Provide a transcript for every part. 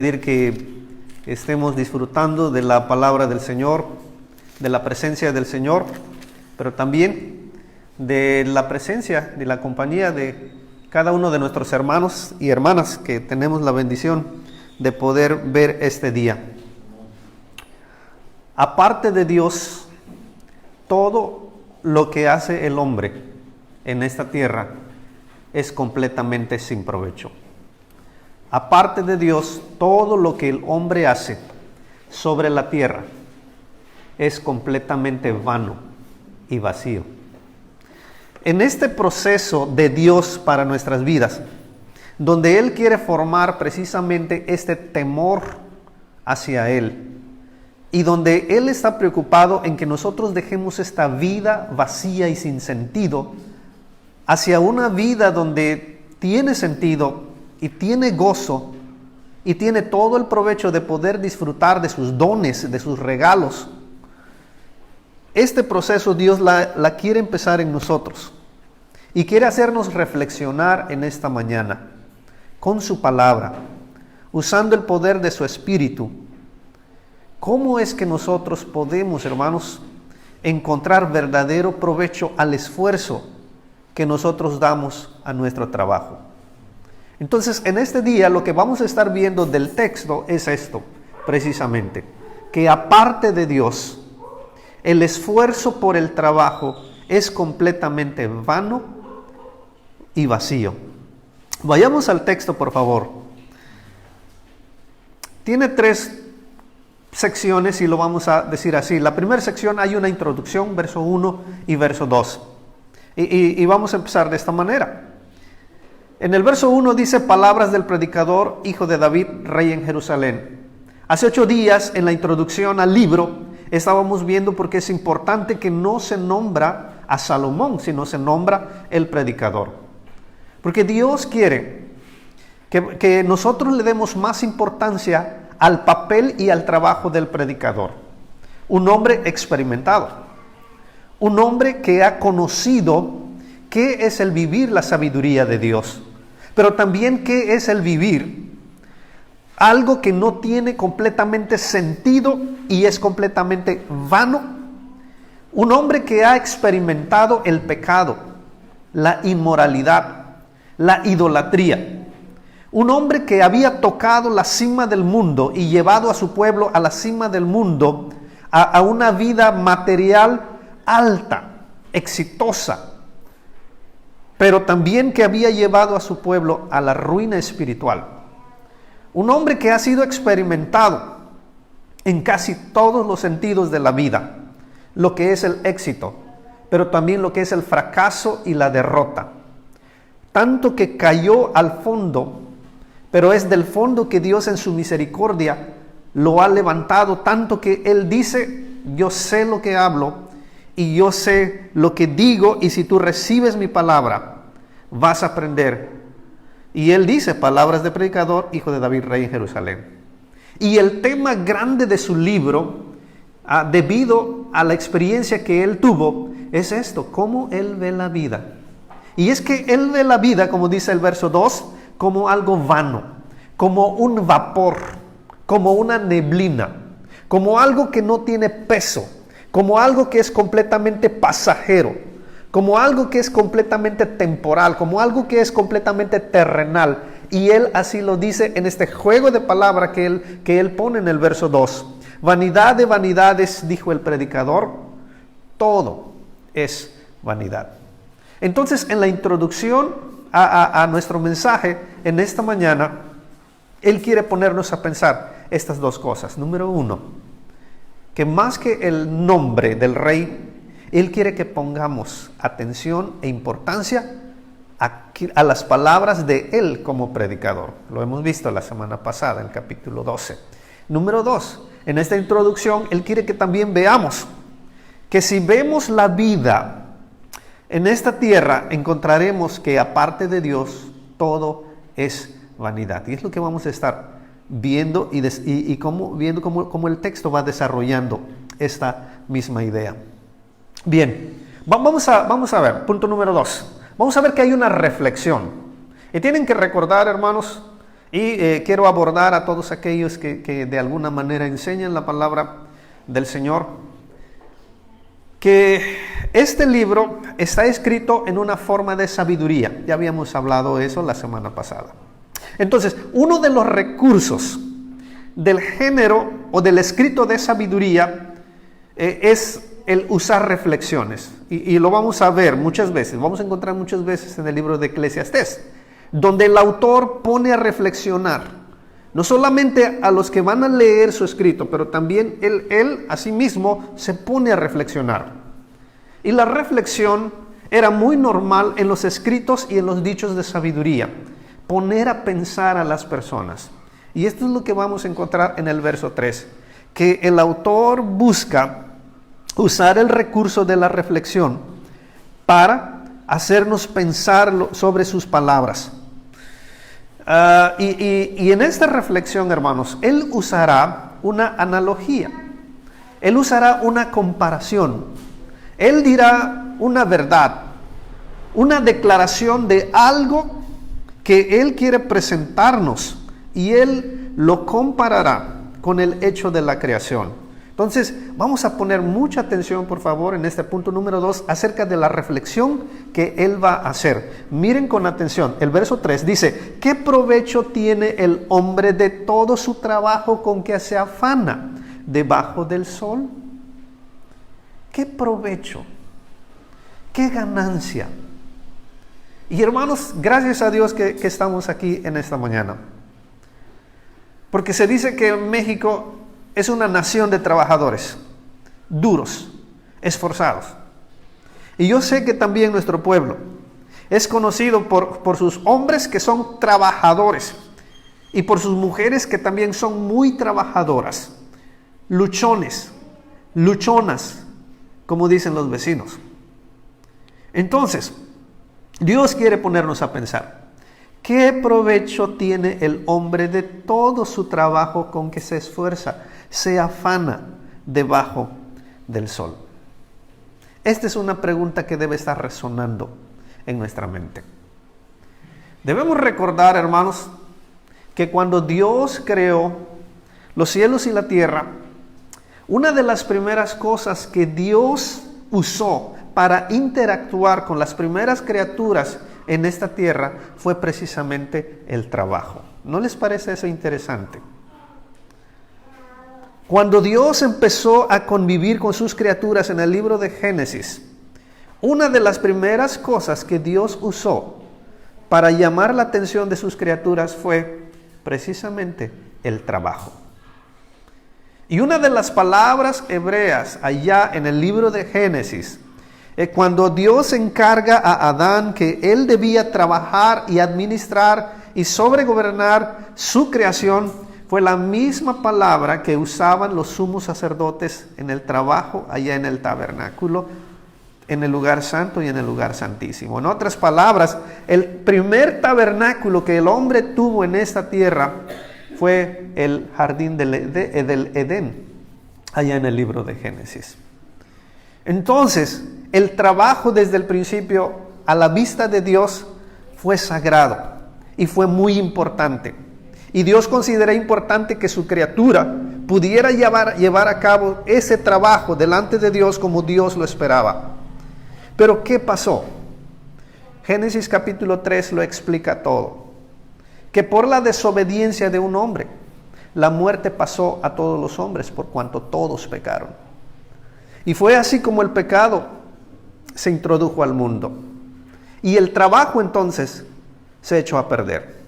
Pedir que estemos disfrutando de la palabra del Señor, de la presencia del Señor, pero también de la presencia, de la compañía de cada uno de nuestros hermanos y hermanas que tenemos la bendición de poder ver este día. Aparte de Dios, todo lo que hace el hombre en esta tierra es completamente sin provecho. Aparte de Dios, todo lo que el hombre hace sobre la tierra es completamente vano y vacío. En este proceso de Dios para nuestras vidas, donde Él quiere formar precisamente este temor hacia Él, y donde Él está preocupado en que nosotros dejemos esta vida vacía y sin sentido, hacia una vida donde tiene sentido, y tiene gozo, y tiene todo el provecho de poder disfrutar de sus dones, de sus regalos. Este proceso Dios la quiere empezar en nosotros, y quiere hacernos reflexionar en esta mañana, con su palabra, usando el poder de su Espíritu. ¿Cómo es que nosotros podemos, hermanos, encontrar verdadero provecho al esfuerzo que nosotros damos a nuestro trabajo? Entonces, en este día lo que vamos a estar viendo del texto es esto, precisamente, que aparte de Dios, el esfuerzo por el trabajo es completamente vano y vacío. Vayamos al texto, por favor. Tiene 3 secciones y lo vamos a decir así. La primera sección hay una introducción, verso 1 y verso 2. Y vamos a empezar de esta manera. En el verso 1 dice: palabras del predicador, hijo de David, rey en Jerusalén. Hace 8 días, en la introducción al libro, estábamos viendo por qué es importante que no se nombra a Salomón, sino se nombra el predicador. Porque Dios quiere que nosotros le demos más importancia al papel y al trabajo del predicador. Un hombre experimentado, un hombre que ha conocido qué es el vivir la sabiduría de Dios, pero también qué es el vivir algo que no tiene completamente sentido y es completamente vano. Un hombre que ha experimentado el pecado, la inmoralidad, la idolatría. Un hombre que había tocado la cima del mundo y llevado a su pueblo a la cima del mundo, a una vida material alta, exitosa, pero también que había llevado a su pueblo a la ruina espiritual. Un hombre que ha sido experimentado en casi todos los sentidos de la vida, lo que es el éxito, pero también lo que es el fracaso y la derrota. Tanto que cayó al fondo, pero es del fondo que Dios en su misericordia lo ha levantado, tanto que Él dice: yo sé lo que hablo, y yo sé lo que digo, y si tú recibes mi palabra, vas a aprender. Y Él dice: palabras de predicador, hijo de David, rey en Jerusalén. Y el tema grande de su libro, debido a la experiencia que Él tuvo, es esto: cómo Él ve la vida. Y es que Él ve la vida, como dice el verso 2, como algo vano, como un vapor, como una neblina, como algo que no tiene peso, como algo que es completamente pasajero, como algo que es completamente temporal, como algo que es completamente terrenal. Y Él así lo dice en este juego de palabra que él pone en el verso 2. Vanidad de vanidades, dijo el predicador, todo es vanidad. Entonces, en la introducción a nuestro mensaje en esta mañana, Él quiere ponernos a pensar estas 2 cosas. Número 1, que más que el nombre del rey, Él quiere que pongamos atención e importancia a las palabras de Él como predicador. Lo hemos visto la semana pasada en el capítulo 12. Número 2, en esta introducción, Él quiere que también veamos que si vemos la vida en esta tierra, encontraremos que aparte de Dios, todo es vanidad. Y es lo que vamos a estar viendo viendo cómo el texto va desarrollando esta misma idea. Bien, vamos a ver, punto número 2. Vamos a ver que hay una reflexión. Y tienen que recordar, hermanos, Y quiero abordar a todos aquellos que de alguna manera enseñan la palabra del Señor, que este libro está escrito en una forma de sabiduría. Ya habíamos hablado de eso la semana pasada. Entonces, uno de los recursos del género o del escrito de sabiduría es el usar reflexiones. Y lo vamos a ver muchas veces, vamos a encontrar muchas veces en el libro de Eclesiastés, donde el autor pone a reflexionar, no solamente a los que van a leer su escrito, pero también él a sí mismo se pone a reflexionar. Y la reflexión era muy normal en los escritos y en los dichos de sabiduría, poner a pensar a las personas. Y esto es lo que vamos a encontrar en el verso 3, que el autor busca usar el recurso de la reflexión para hacernos pensar sobre sus palabras. Y en esta reflexión, hermanos, él usará una analogía, él usará una comparación, él dirá una verdad, una declaración de algo que él quiere presentarnos, y él lo comparará con el hecho de la creación. Entonces, vamos a poner mucha atención, por favor, en este punto número 2, acerca de la reflexión que él va a hacer. Miren con atención, el verso 3 dice: ¿qué provecho tiene el hombre de todo su trabajo con que se afana debajo del sol? ¿Qué provecho? ¿Qué ganancia? Y hermanos, gracias a Dios que estamos aquí en esta mañana. Porque se dice que México es una nación de trabajadores, duros, esforzados. Y yo sé que también nuestro pueblo es conocido por sus hombres que son trabajadores y por sus mujeres que también son muy trabajadoras, luchones, luchonas, como dicen los vecinos. Entonces, Dios quiere ponernos a pensar: ¿qué provecho tiene el hombre de todo su trabajo con que se esfuerza, se afana debajo del sol? Esta es una pregunta que debe estar resonando en nuestra mente. Debemos recordar, hermanos, que cuando Dios creó los cielos y la tierra, una de las primeras cosas que Dios usó para interactuar con las primeras criaturas en esta tierra fue precisamente el trabajo. ¿No les parece eso interesante? Cuando Dios empezó a convivir con sus criaturas en el libro de Génesis, una de las primeras cosas que Dios usó para llamar la atención de sus criaturas fue precisamente el trabajo. Y una de las palabras hebreas allá en el libro de Génesis, cuando Dios encarga a Adán que él debía trabajar y administrar y sobregobernar su creación, fue la misma palabra que usaban los sumos sacerdotes en el trabajo allá en el tabernáculo, en el lugar santo y en el lugar santísimo. En otras palabras, el primer tabernáculo que el hombre tuvo en esta tierra fue el jardín del Edén, allá en el libro de Génesis. Entonces, el trabajo desde el principio a la vista de Dios fue sagrado y fue muy importante. Y Dios considera importante que su criatura pudiera llevar a cabo ese trabajo delante de Dios como Dios lo esperaba. Pero ¿qué pasó? Génesis capítulo 3 lo explica todo. Que por la desobediencia de un hombre, la muerte pasó a todos los hombres por cuanto todos pecaron. Y fue así como el pecado se introdujo al mundo. Y el trabajo entonces se echó a perder.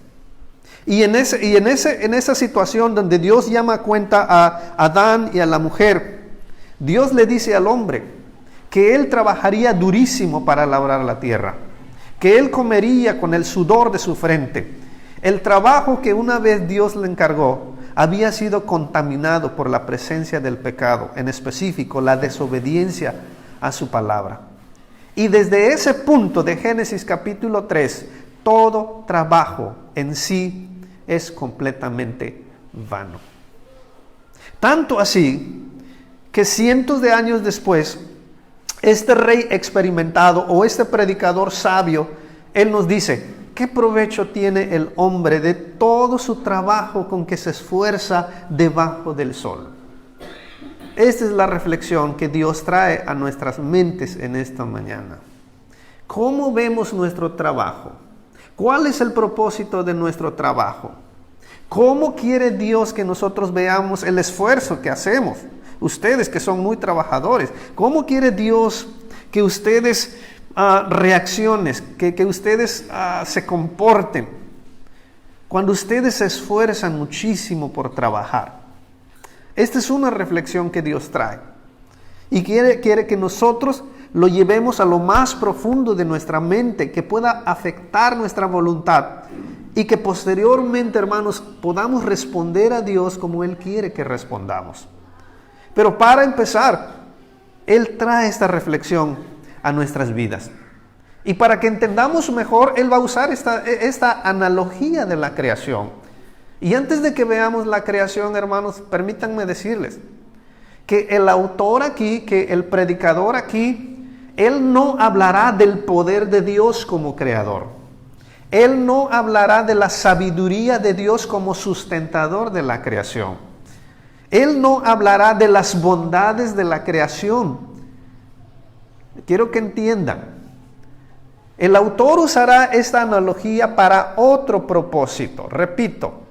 Y en esa situación donde Dios llama a cuenta a Adán y a la mujer, Dios le dice al hombre que él trabajaría durísimo para labrar la tierra, que él comería con el sudor de su frente. El trabajo que una vez Dios le encargó había sido contaminado por la presencia del pecado, en específico la desobediencia a su palabra. Y desde ese punto de Génesis capítulo 3, todo trabajo en sí es completamente vano. Tanto así que cientos de años después, este rey experimentado o este predicador sabio, él nos dice: ¿qué provecho tiene el hombre de todo su trabajo con que se esfuerza debajo del sol? Esta es la reflexión que Dios trae a nuestras mentes en esta mañana. ¿Cómo vemos nuestro trabajo? ¿Cuál es el propósito de nuestro trabajo? ¿Cómo quiere Dios que nosotros veamos el esfuerzo que hacemos? Ustedes que son muy trabajadores, ¿cómo quiere Dios que ustedes reaccionen, que ustedes se comporten cuando ustedes se esfuerzan muchísimo por trabajar? Esta es una reflexión que Dios trae y quiere que nosotros lo llevemos a lo más profundo de nuestra mente, que pueda afectar nuestra voluntad y que posteriormente, hermanos, podamos responder a Dios como Él quiere que respondamos. Pero para empezar, Él trae esta reflexión a nuestras vidas. Y para que entendamos mejor, Él va a usar esta analogía de la creación. Y antes de que veamos la creación, hermanos, permítanme decirles que el autor aquí, que el predicador aquí, él no hablará del poder de Dios como creador. Él no hablará de la sabiduría de Dios como sustentador de la creación. Él no hablará de las bondades de la creación. Quiero que entiendan. El autor usará esta analogía para otro propósito. Repito,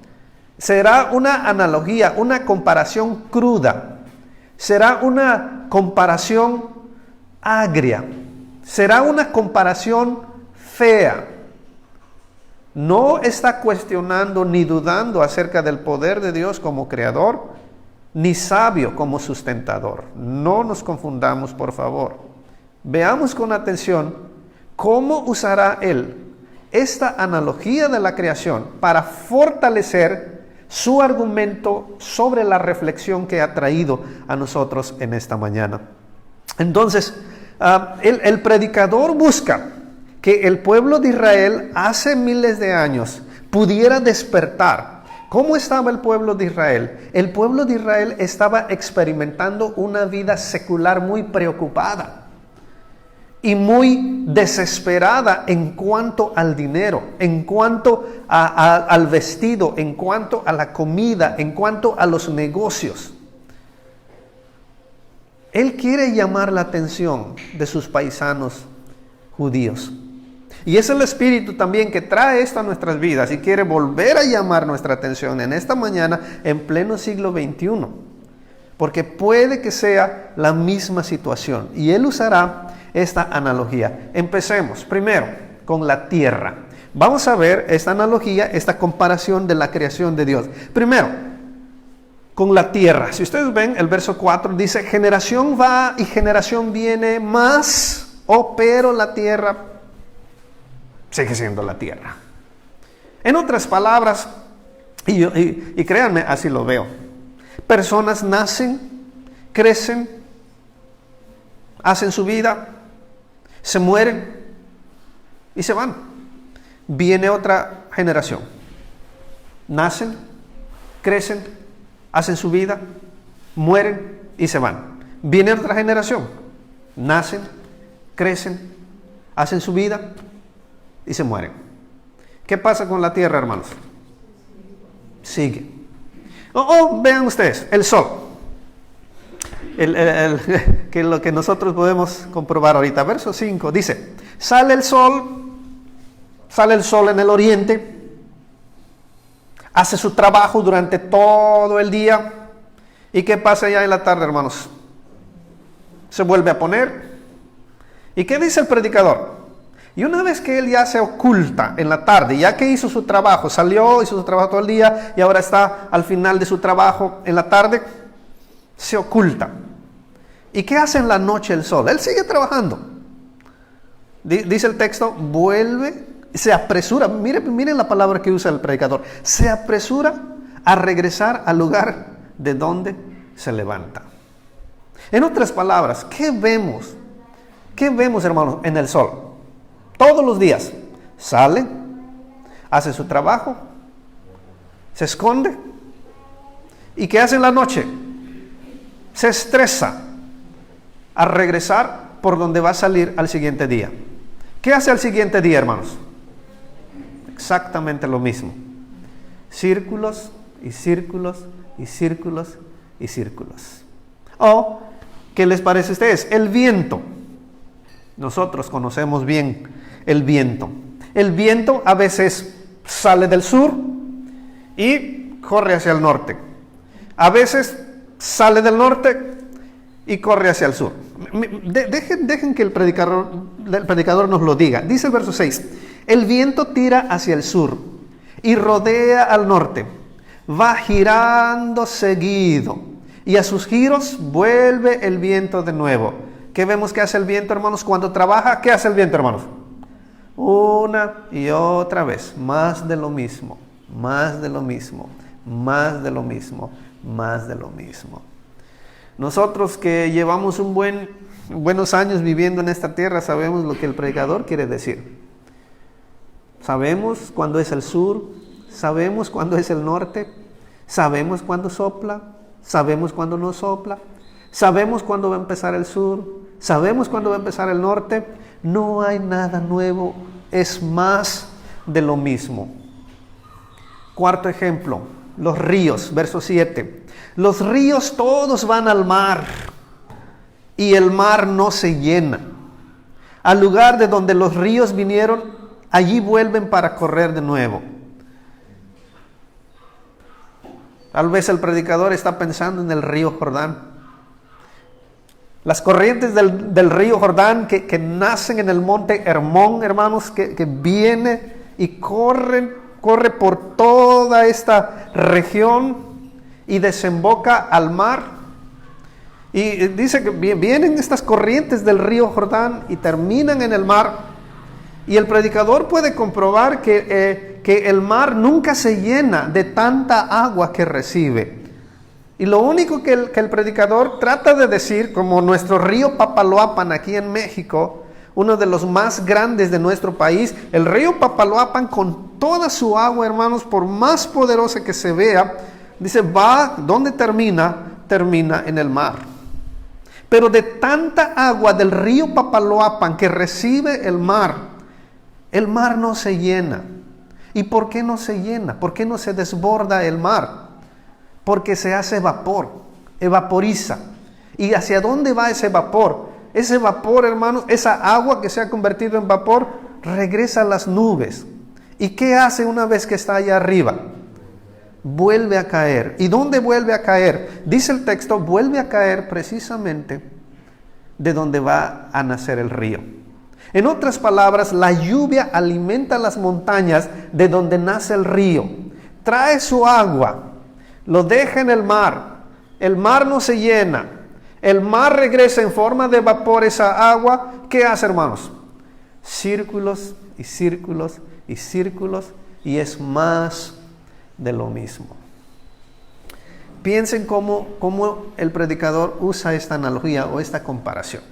será una analogía, una comparación cruda. Será una comparación agria. Será una comparación fea. No está cuestionando ni dudando acerca del poder de Dios como creador, ni sabio como sustentador. No nos confundamos, por favor. Veamos con atención cómo usará Él esta analogía de la creación para fortalecer su argumento sobre la reflexión que ha traído a nosotros en esta mañana. Entonces, el predicador busca que el pueblo de Israel hace miles de años pudiera despertar. ¿Cómo estaba el pueblo de Israel? El pueblo de Israel estaba experimentando una vida secular muy preocupada y muy desesperada en cuanto al dinero, en cuanto al vestido, en cuanto a la comida, en cuanto a los negocios. Él quiere llamar la atención de sus paisanos judíos. Y es el Espíritu también que trae esto a nuestras vidas y quiere volver a llamar nuestra atención en esta mañana en pleno siglo XXI. Porque puede que sea la misma situación. Y Él usará esta analogía. Empecemos primero con la tierra. Vamos a ver esta analogía, esta comparación de la creación de Dios. Primero, con la tierra. Si ustedes ven, el verso 4 dice, generación va y generación viene, más, pero la tierra sigue siendo la tierra. En otras palabras, y créanme, así lo veo. Personas nacen, crecen, hacen su vida, se mueren y se van. Viene otra generación. Nacen, crecen, hacen su vida, mueren y se van. Viene otra generación. Nacen, crecen, hacen su vida y se mueren. ¿Qué pasa con la tierra, hermanos? Sigue. Vean ustedes, el sol. Que es lo que nosotros podemos comprobar ahorita. Verso 5 dice, sale el sol en el oriente, hace su trabajo durante todo el día. ¿Y qué pasa ya en la tarde, hermanos? Se vuelve a poner. ¿Y qué dice el predicador? Y una vez que él ya se oculta en la tarde, ya que hizo su trabajo, hizo su trabajo todo el día y ahora está al final de su trabajo en la tarde, se oculta. ¿Y qué hace en la noche el sol? Él sigue trabajando. Dice el texto, vuelve, se apresura. Miren la palabra que usa el predicador. Se apresura a regresar al lugar de donde se levanta. En otras palabras, ¿qué vemos? ¿Qué vemos, hermanos, en el sol? Todos los días sale, hace su trabajo, se esconde. ¿Y qué hace en la noche? Se estresa a regresar por donde va a salir al siguiente día. ¿Qué hace al siguiente día, hermanos? exactamente lo mismo. Círculos y círculos y círculos y círculos. O, ¿qué les parece a ustedes? El viento. Nosotros conocemos bien el viento. El viento a veces sale del sur y corre hacia el norte. A veces sale del norte y corre hacia el sur. Dejen que el predicador nos lo diga. Dice el verso 6. El viento tira hacia el sur y rodea al norte. Va girando seguido y a sus giros vuelve el viento de nuevo. ¿Qué vemos que hace el viento, hermanos? Cuando trabaja, ¿qué hace el viento, hermanos? Una y otra vez, más de lo mismo, más de lo mismo, más de lo mismo, más de lo mismo. Nosotros que llevamos buenos años viviendo en esta tierra, sabemos lo que el predicador quiere decir. Sabemos cuándo es el sur, sabemos cuándo es el norte, sabemos cuándo sopla, sabemos cuándo no sopla, sabemos cuándo va a empezar el sur, sabemos cuándo va a empezar el norte. No hay nada nuevo, es más de lo mismo. Cuarto ejemplo, los ríos, verso 7. Los ríos todos van al mar y el mar no se llena. Al lugar de donde los ríos vinieron, allí vuelven para correr de nuevo. Tal vez el predicador está pensando en el río Jordán. Las corrientes del río Jordán que nacen en el monte Hermón, hermanos, que viene y corre por toda esta región y desemboca al mar. Y dice que vienen estas corrientes del río Jordán y terminan en el mar. Y el predicador puede comprobar que el mar nunca se llena de tanta agua que recibe. Y lo único que el predicador trata de decir, como nuestro río Papaloapan aquí en México, uno de los más grandes de nuestro país, el río Papaloapan con toda su agua, hermanos, por más poderosa que se vea, dice, va, ¿dónde termina? Termina en el mar. Pero de tanta agua del río Papaloapan que recibe el mar no se llena. ¿Y por qué no se llena? ¿Por qué no se desborda el mar? Porque se hace vapor, evaporiza. ¿Y hacia dónde va ese vapor? Ese vapor, hermanos, esa agua que se ha convertido en vapor, regresa a las nubes. ¿Y qué hace una vez que está allá arriba? Vuelve a caer. ¿Y dónde vuelve a caer? Dice el texto, vuelve a caer precisamente de donde va a nacer el río. En otras palabras, la lluvia alimenta las montañas de donde nace el río. Trae su agua. Lo deja en el mar no se llena, el mar regresa en forma de vapor esa agua. ¿Qué hace, hermanos? Círculos y círculos y círculos, y es más de lo mismo. Piensen cómo el predicador usa esta analogía o esta comparación.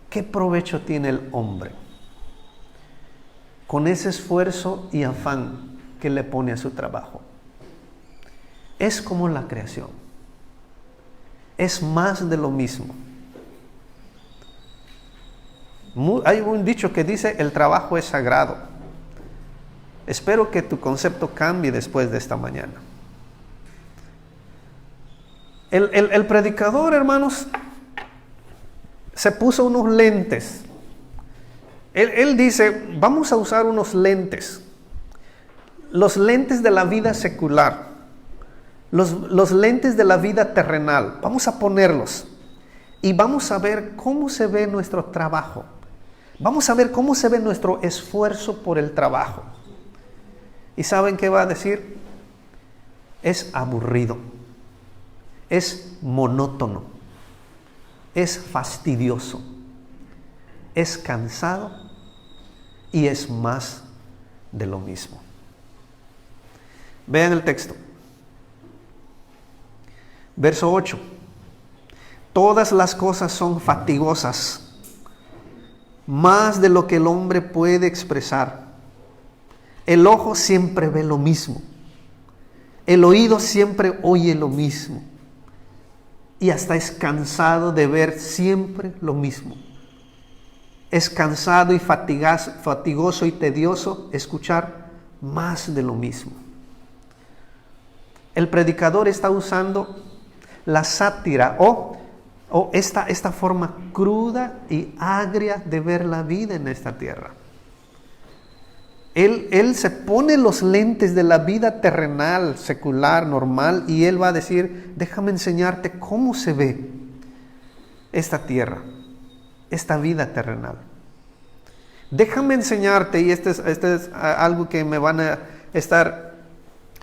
¿Qué provecho tiene el hombre con ese esfuerzo y afán que le pone a su trabajo? Es como la creación. Es más de lo mismo. Hay un dicho que dice, el trabajo es sagrado. Espero que tu concepto cambie después de esta mañana. El predicador, hermanos, se puso unos lentes. Él dice, vamos a usar unos lentes. Los lentes de la vida secular. Los lentes de la vida terrenal, vamos a ponerlos y vamos a ver cómo se ve nuestro trabajo. Vamos a ver cómo se ve nuestro esfuerzo por el trabajo. ¿Y saben qué va a decir? Es aburrido, es monótono, es fastidioso, es cansado y es más de lo mismo. Vean el texto. Verso 8. Todas las cosas son fatigosas, más de lo que el hombre puede expresar. El ojo siempre ve lo mismo, el oído siempre oye lo mismo, y hasta es cansado de ver siempre lo mismo. Es cansado y fatigoso y tedioso escuchar más de lo mismo. El predicador está usando la sátira o esta forma cruda y agria de ver la vida en esta tierra. Él se pone los lentes de la vida terrenal, secular, normal, y él va a decir, déjame enseñarte cómo se ve esta tierra, esta vida terrenal. Déjame enseñarte, y este es algo que me van a estar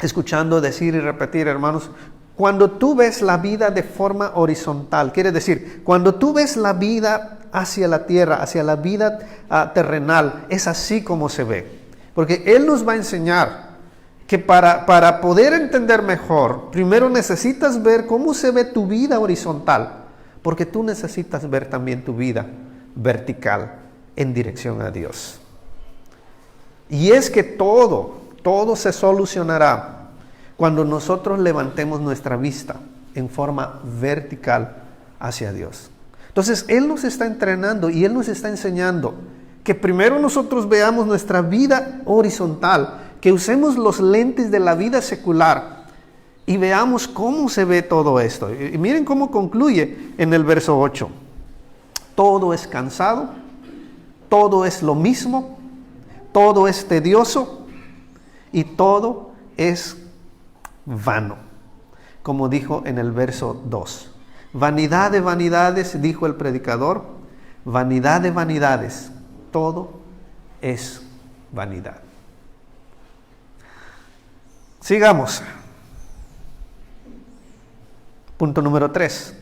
escuchando decir y repetir, hermanos. Cuando tú ves la vida de forma horizontal, quiere decir, cuando tú ves la vida hacia la tierra, hacia la vida terrenal, es así como se ve. Porque Él nos va a enseñar que para poder entender mejor, primero necesitas ver cómo se ve tu vida horizontal, porque tú necesitas ver también tu vida vertical en dirección a Dios. Y es que todo se solucionará cuando nosotros levantemos nuestra vista en forma vertical hacia Dios. Entonces, Él nos está entrenando y Él nos está enseñando que primero nosotros veamos nuestra vida horizontal, que usemos los lentes de la vida secular y veamos cómo se ve todo esto. Y miren cómo concluye en el verso 8. Todo es cansado, todo es lo mismo, todo es tedioso y todo es vano, como dijo en el verso 2. Vanidad de vanidades, dijo el predicador, vanidad de vanidades, todo es vanidad. Sigamos. Punto número 3.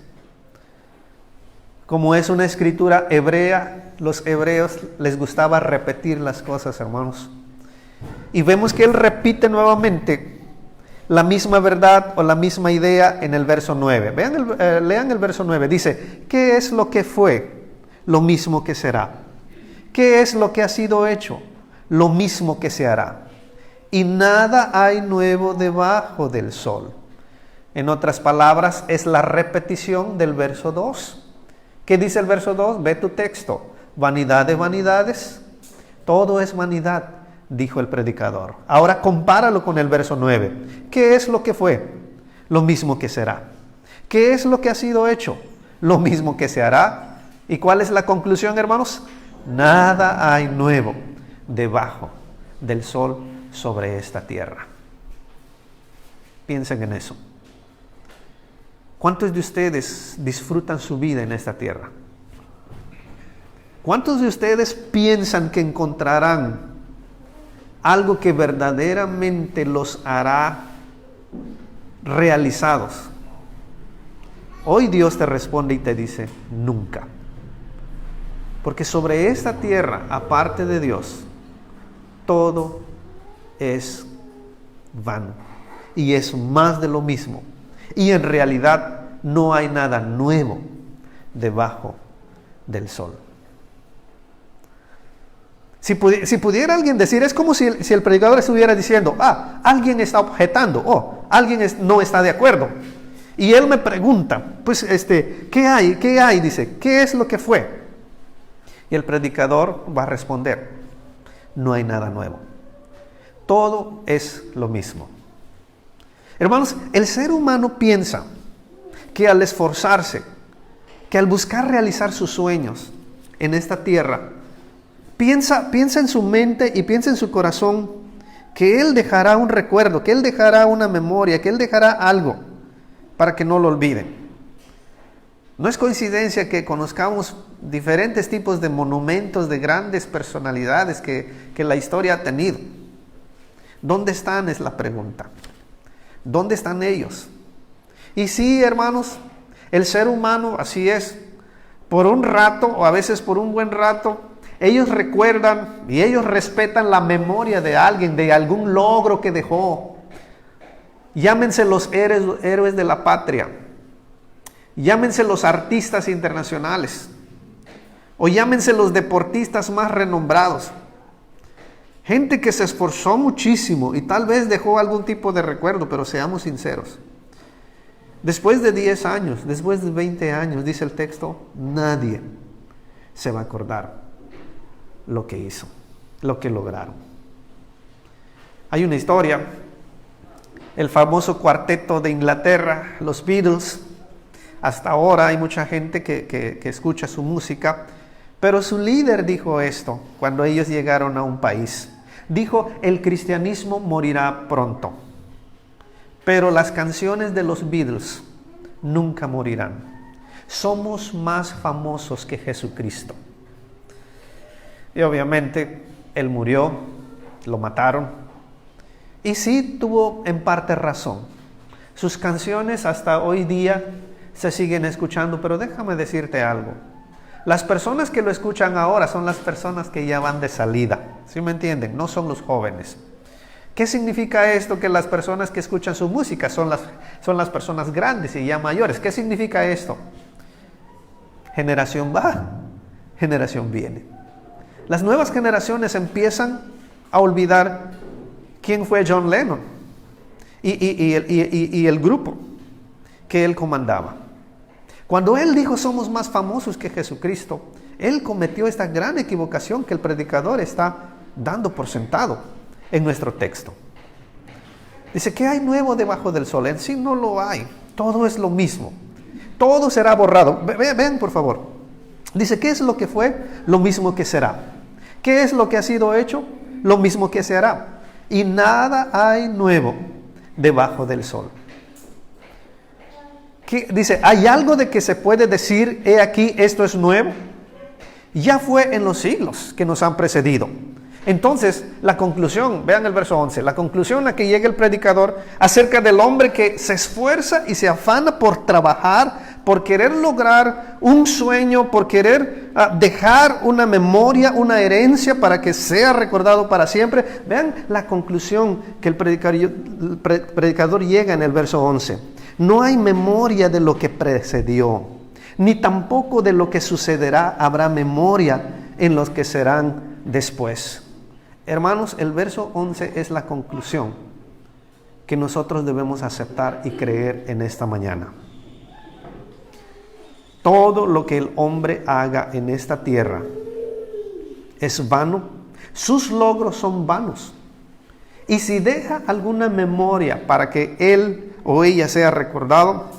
Como es una escritura hebrea, los hebreos les gustaba repetir las cosas, hermanos. Y vemos que él repite nuevamente la misma verdad o la misma idea en el verso 9. Lean el verso 9. Dice, ¿qué es lo que fue? Lo mismo que será. ¿Qué es lo que ha sido hecho? Lo mismo que se hará. Y nada hay nuevo debajo del sol. En otras palabras, es la repetición del verso 2. ¿Qué dice el verso 2? Ve tu texto. Vanidad de vanidades, todo es vanidad, dijo el predicador. Ahora compáralo con el verso 9. ¿Qué es lo que fue? Lo mismo que será. ¿Qué es lo que ha sido hecho? Lo mismo que se hará. ¿Y cuál es la conclusión, hermanos? Nada hay nuevo debajo del sol sobre esta tierra. Piensen en eso. ¿Cuántos de ustedes disfrutan su vida en esta tierra? ¿Cuántos de ustedes piensan que encontrarán algo que verdaderamente los hará realizados? Hoy Dios te responde y te dice, nunca. Porque sobre esta tierra, aparte de Dios, todo es vano. Y es más de lo mismo. Y en realidad no hay nada nuevo debajo del sol. Si pudiera alguien decir, es como si el predicador estuviera diciendo, alguien está objetando, alguien no está de acuerdo. Y él me pregunta, pues, ¿qué hay? ¿Qué hay? Dice, ¿qué es lo que fue? Y el predicador va a responder, no hay nada nuevo. Todo es lo mismo. Hermanos, el ser humano piensa que al esforzarse, que al buscar realizar sus sueños en esta tierra, piensa en su mente y piensa en su corazón que Él dejará un recuerdo, que Él dejará una memoria, que Él dejará algo para que no lo olviden. No es coincidencia que conozcamos diferentes tipos de monumentos de grandes personalidades que la historia ha tenido. ¿Dónde están? Es la pregunta. ¿Dónde están ellos? Y sí, hermanos, el ser humano así es. Por un rato, o a veces por un buen rato, ellos recuerdan y ellos respetan la memoria de alguien, de algún logro que dejó. Llámense los héroes de la patria. Llámense los artistas internacionales. O llámense los deportistas más renombrados. Gente que se esforzó muchísimo y tal vez dejó algún tipo de recuerdo, pero seamos sinceros. Después de 10 años, después de 20 años, dice el texto, nadie se va a acordar lo que hizo, lo que lograron. Hay una historia, el famoso cuarteto de Inglaterra, los Beatles. Hasta ahora hay mucha gente que escucha su música, pero su líder dijo esto cuando ellos llegaron a un país. Dijo: el cristianismo morirá pronto, pero las canciones de los Beatles nunca morirán. Somos más famosos que Jesucristo. Y obviamente él murió, lo mataron. Y sí tuvo en parte razón. Sus canciones hasta hoy día se siguen escuchando, pero déjame decirte algo. Las personas que lo escuchan ahora son las personas que ya van de salida. ¿Sí me entienden? No son los jóvenes. ¿Qué significa esto? Que las personas que escuchan su música son las personas grandes y ya mayores. ¿Qué significa esto? Generación va, generación viene. Las nuevas generaciones empiezan a olvidar quién fue John Lennon y el grupo que él comandaba. Cuando él dijo somos más famosos que Jesucristo, él cometió esta gran equivocación que el predicador está dando por sentado en nuestro texto. Dice: ¿qué hay nuevo debajo del sol? En sí no lo hay, todo es lo mismo, todo será borrado. Vean por favor, dice: ¿qué es lo que fue? Lo mismo que será. ¿Qué es lo que ha sido hecho? Lo mismo que se hará. Y nada hay nuevo debajo del sol. Dice: ¿hay algo de que se puede decir, he aquí, esto es nuevo? Ya fue en los siglos que nos han precedido. Entonces, la conclusión, vean el verso 11, la conclusión a que llega el predicador acerca del hombre que se esfuerza y se afana por trabajar, por querer lograr un sueño, por querer dejar una memoria, una herencia para que sea recordado para siempre. Vean la conclusión que el predicador llega en el verso 11. No hay memoria de lo que precedió, ni tampoco de lo que sucederá habrá memoria en los que serán después. Hermanos, el verso 11 es la conclusión que nosotros debemos aceptar y creer en esta mañana. Todo lo que el hombre haga en esta tierra es vano, sus logros son vanos. Y si deja alguna memoria para que él o ella sea recordado,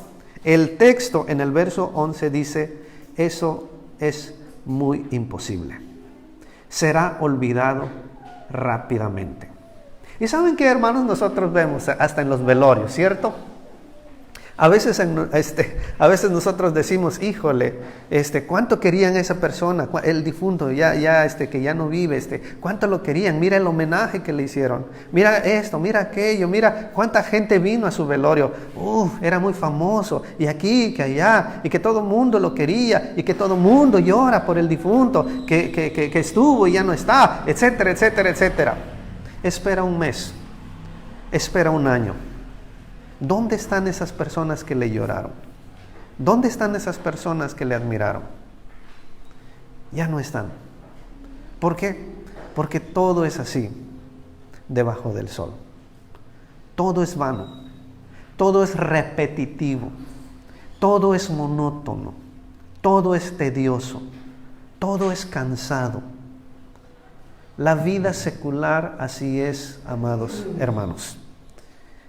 el texto en el verso 11 dice: eso es muy imposible. Será olvidado rápidamente. Y ¿saben qué, hermanos? Nosotros vemos hasta en los velorios, ¿cierto? A veces nosotros decimos: híjole, ¿cuánto querían a esa persona? El difunto que ya no vive, ¿cuánto lo querían? Mira el homenaje que le hicieron. Mira esto, mira aquello, mira cuánta gente vino a su velorio. Era muy famoso. Y aquí, que allá, y que todo el mundo lo quería, y que todo el mundo llora por el difunto, que estuvo y ya no está, etcétera, etcétera, etcétera. Espera un mes, espera un año. ¿Dónde están esas personas que le lloraron? ¿Dónde están esas personas que le admiraron? Ya no están. ¿Por qué? Porque todo es así, debajo del sol. Todo es vano, todo es repetitivo, todo es monótono, todo es tedioso, todo es cansado. La vida secular así es, amados hermanos.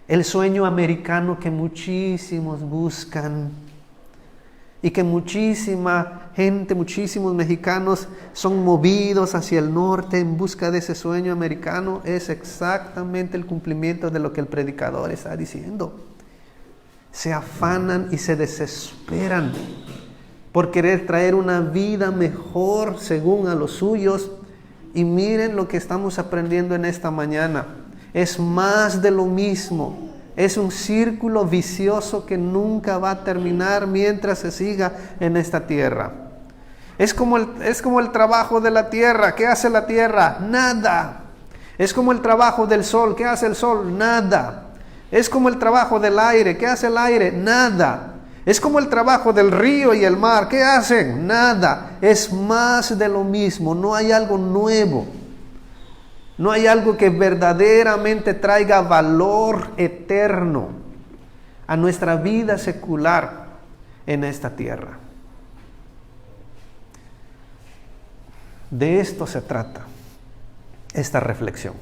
El sueño americano que muchísimos buscan y que muchísima gente, muchísimos mexicanos son movidos hacia el norte en busca de ese sueño americano, es exactamente el cumplimiento de lo que el predicador está diciendo. Se afanan y se desesperan por querer traer una vida mejor según a los suyos. Y miren lo que estamos aprendiendo en esta mañana. Es más de lo mismo. Es un círculo vicioso que nunca va a terminar mientras se siga en esta tierra. Es como el trabajo de la tierra. ¿Qué hace la tierra? Nada. Es como el trabajo del sol. ¿Qué hace el sol? Nada. Es como el trabajo del aire. ¿Qué hace el aire? Nada. Es como el trabajo del río y el mar. ¿Qué hacen? Nada. Es más de lo mismo. No hay algo nuevo. No hay algo que verdaderamente traiga valor eterno a nuestra vida secular en esta tierra. De esto se trata esta reflexión.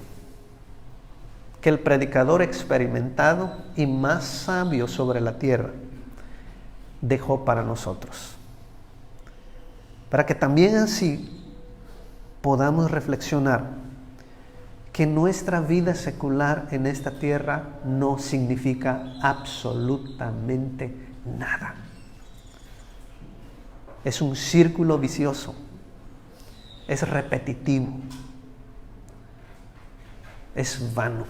Que el predicador experimentado y más sabio sobre la tierra dejó para nosotros. Para que también así podamos reflexionar que nuestra vida secular en esta tierra no significa absolutamente nada. Es un círculo vicioso, es repetitivo, es vano.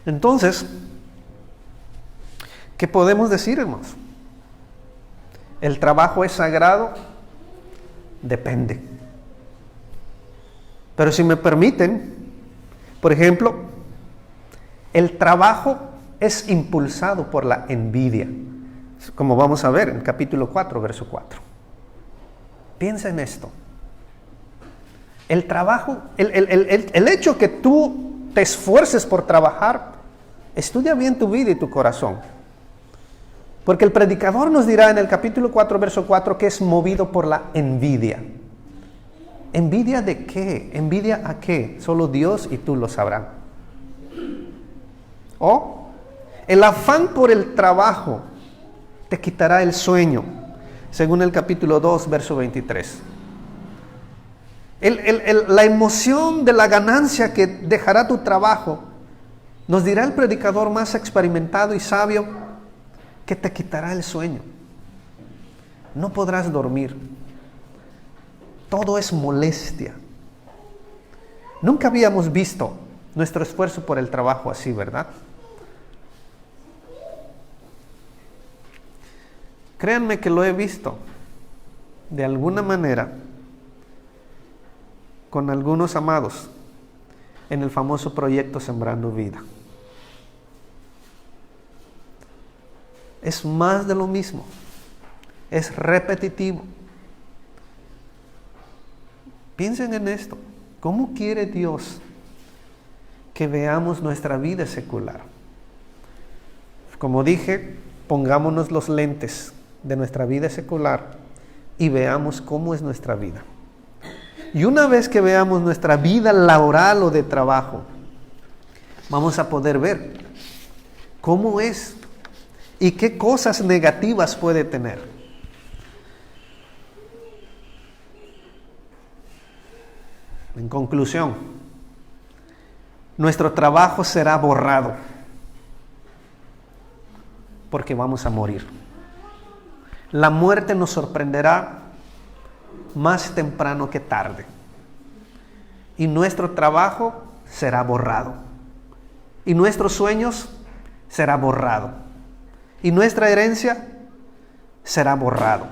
Entonces, ¿qué podemos decir, hermanos? ¿El trabajo es sagrado? Depende. Pero si me permiten, por ejemplo, el trabajo es impulsado por la envidia, como vamos a ver en capítulo 4, verso 4. Piensa en esto. El trabajo, el hecho que tú te esfuerces por trabajar, estudia bien tu vida y tu corazón. Porque el predicador nos dirá en el capítulo 4, verso 4, que es movido por la envidia. ¿Envidia de qué? ¿Envidia a qué? Solo Dios y tú lo sabrán. O el afán por el trabajo te quitará el sueño, según el capítulo 2, verso 23. La emoción de la ganancia que dejará tu trabajo, nos dirá el predicador más experimentado y sabio, que te quitará el sueño. No podrás dormir. Todo es molestia. Nunca habíamos visto nuestro esfuerzo por el trabajo así, ¿verdad? Créanme que lo he visto de alguna manera con algunos amados en el famoso proyecto Sembrando Vida. Es más de lo mismo, es repetitivo. Piensen en esto, ¿cómo quiere Dios que veamos nuestra vida secular? Como dije, pongámonos los lentes de nuestra vida secular y veamos cómo es nuestra vida. Y una vez que veamos nuestra vida laboral o de trabajo, vamos a poder ver cómo es y qué cosas negativas puede tener. En conclusión, nuestro trabajo será borrado porque vamos a morir. La muerte nos sorprenderá más temprano que tarde. Y nuestro trabajo será borrado. Y nuestros sueños será borrado. Y nuestra herencia será borrado.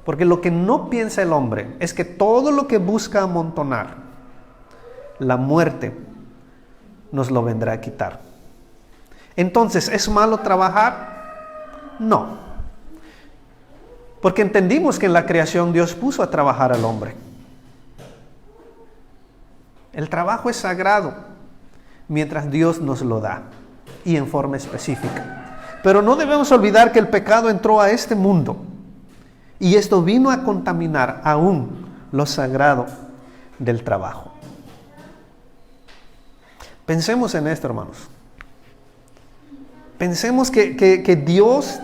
Porque lo que no piensa el hombre es que todo lo que busca amontonar, la muerte nos lo vendrá a quitar. Entonces, ¿es malo trabajar? No. Porque entendimos que en la creación Dios puso a trabajar al hombre. El trabajo es sagrado mientras Dios nos lo da y en forma específica. Pero no debemos olvidar que el pecado entró a este mundo y esto vino a contaminar aún lo sagrado del trabajo. Pensemos en esto, hermanos. Pensemos que Dios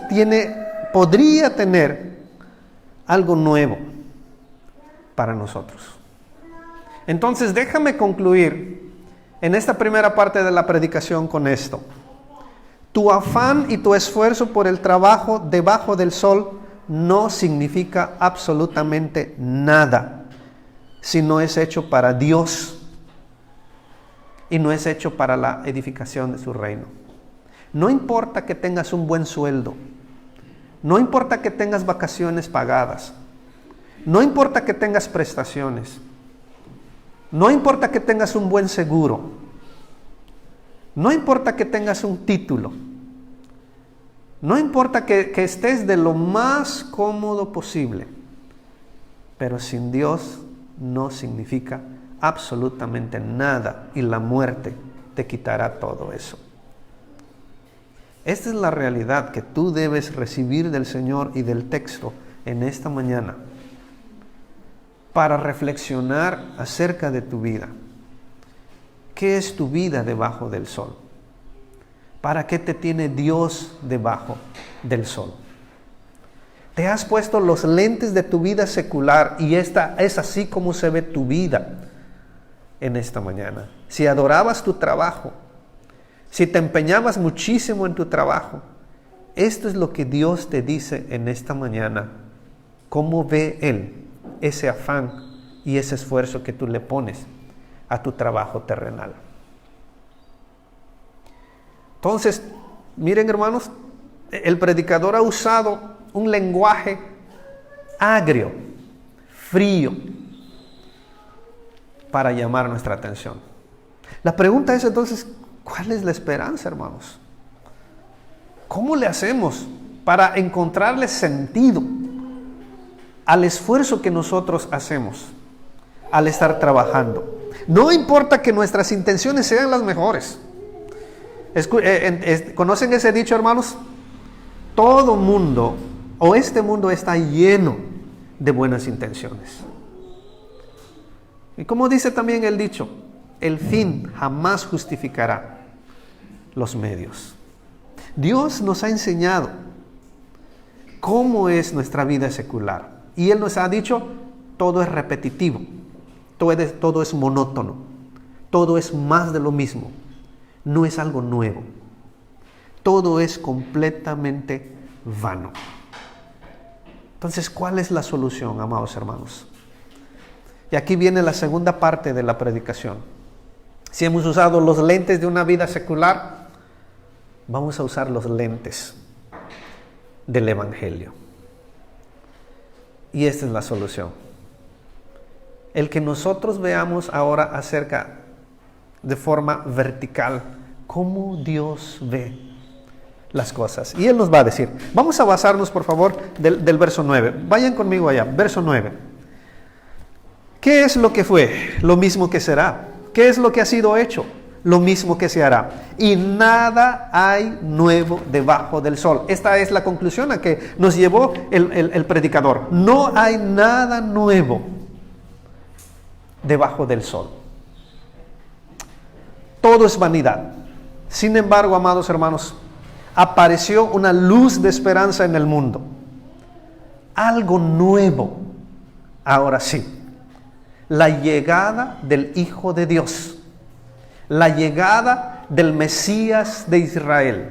podría tener algo nuevo para nosotros. Entonces, déjame concluir en esta primera parte de la predicación con esto. Tu afán y tu esfuerzo por el trabajo debajo del sol no significa absolutamente nada si no es hecho para Dios y no es hecho para la edificación de su reino. No importa que tengas un buen sueldo, no importa que tengas vacaciones pagadas, no importa que tengas prestaciones, no importa que tengas un buen seguro, no importa que tengas un título, no importa que estés de lo más cómodo posible, pero sin Dios no significa absolutamente nada y la muerte te quitará todo eso. Esta es la realidad que tú debes recibir del Señor y del texto en esta mañana para reflexionar acerca de tu vida. ¿Qué es tu vida debajo del sol? ¿Para qué te tiene Dios debajo del sol? ¿Te has puesto los lentes de tu vida secular y esta es así como se ve tu vida en esta mañana? Si adorabas tu trabajo, si te empeñabas muchísimo en tu trabajo, esto es lo que Dios te dice en esta mañana. ¿Cómo ve Él ese afán y ese esfuerzo que tú le pones a tu trabajo terrenal? Entonces, miren hermanos, el predicador ha usado un lenguaje agrio, frío, para llamar nuestra atención. La pregunta es entonces, ¿cuál es la esperanza, hermanos? ¿Cómo le hacemos para encontrarle sentido al esfuerzo que nosotros hacemos al estar trabajando? No importa que nuestras intenciones sean las mejores. ¿Conocen ese dicho, hermanos? Todo mundo, o este mundo está lleno de buenas intenciones. Y como dice también el dicho, el fin jamás justificará los medios. Dios nos ha enseñado cómo es nuestra vida secular. Y Él nos ha dicho, todo es repetitivo, todo es monótono, todo es más de lo mismo, no es algo nuevo. Todo es completamente vano. Entonces, ¿cuál es la solución, amados hermanos? Y aquí viene la segunda parte de la predicación. Si hemos usado los lentes de una vida secular, vamos a usar los lentes del Evangelio. Y esta es la solución. El que nosotros veamos ahora acerca de forma vertical cómo Dios ve las cosas. Y Él nos va a decir, vamos a basarnos por favor del verso 9. Vayan conmigo allá, verso 9. ¿Qué es lo que fue? Lo mismo que será. ¿Qué es lo que ha sido hecho? Lo mismo que se hará. Y nada hay nuevo debajo del sol. Esta es la conclusión a que nos llevó el predicador. No hay nada nuevo debajo del sol. Todo es vanidad. Sin embargo, amados hermanos, apareció una luz de esperanza en el mundo. Algo nuevo. Ahora sí. La llegada del Hijo de Dios. La llegada del Mesías de Israel.